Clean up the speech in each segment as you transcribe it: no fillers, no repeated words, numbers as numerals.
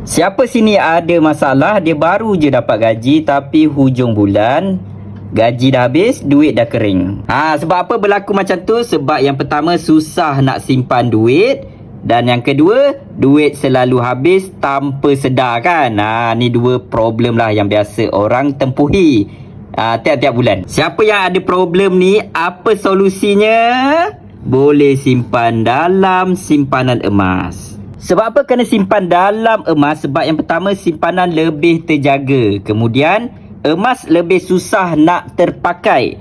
Siapa sini ada masalah, dia baru je dapat gaji tapi hujung bulan gaji dah habis, duit dah kering. Sebab apa berlaku macam tu? Sebab yang pertama susah nak simpan duit, dan yang kedua duit selalu habis tanpa sedar kan. Ni dua problem lah yang biasa orang tempuhi tiap-tiap bulan. Siapa yang ada problem ni, apa solusinya? Boleh simpan dalam simpanan emas. Sebab apa kena simpan dalam emas? Sebab yang pertama, simpanan lebih terjaga. Kemudian, emas lebih susah nak terpakai.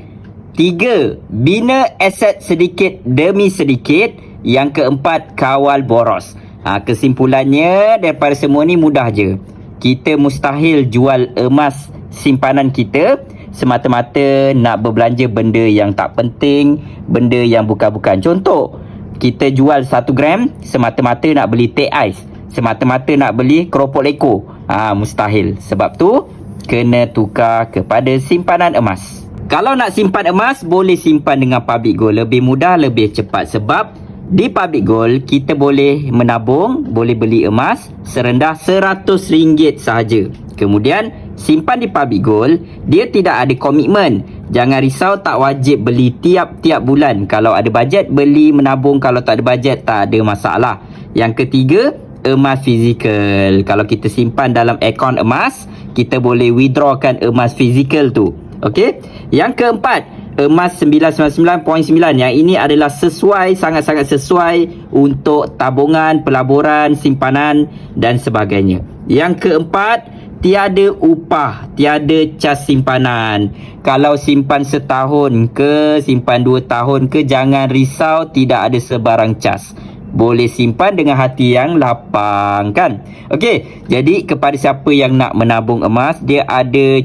3. Bina aset sedikit demi sedikit. Yang keempat, kawal boros. Kesimpulannya, daripada semua ni mudah je. Kita mustahil jual emas simpanan kita semata-mata nak berbelanja benda yang tak penting, benda yang bukan-bukan. Contoh, kita jual 1 gram semata-mata nak beli teh ais, semata-mata nak beli keropok leko. Mustahil. Sebab tu kena tukar kepada simpanan emas. Kalau nak simpan emas, boleh simpan dengan Public Gold. Lebih mudah, lebih cepat. Sebab di Public Gold kita boleh menabung, boleh beli emas serendah RM100 sahaja. Kemudian simpan di Public Gold, dia tidak ada komitmen. Jangan risau, tak wajib beli tiap-tiap bulan. Kalau ada bajet, beli menabung. Kalau tak ada bajet, tak ada masalah. Yang ketiga, emas fizikal. Kalau kita simpan dalam akaun emas, kita boleh withdrawkan emas fizikal tu. Okey. Yang keempat, emas 999.9. Yang ini adalah sesuai, sangat-sangat sesuai untuk tabungan, pelaburan, simpanan dan sebagainya. Yang keempat, tiada upah, tiada cas simpanan. Kalau simpan setahun ke, simpan 2 tahun ke, jangan risau, tidak ada sebarang cas. Boleh simpan dengan hati yang lapang kan. Okey, jadi kepada siapa yang nak menabung emas, dia ada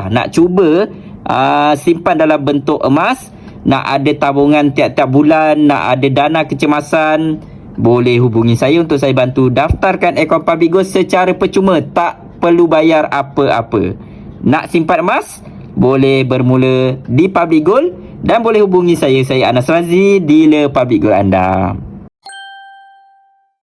nak cuba simpan dalam bentuk emas, nak ada tabungan tiap-tiap bulan, nak ada dana kecemasan, boleh hubungi saya untuk saya bantu daftarkan akaun Public Gold secara percuma, tak perlu bayar apa-apa. Nak simpan emas, boleh bermula di Public Gold dan boleh hubungi saya. Saya Anas Razi, dealer Public Gold anda.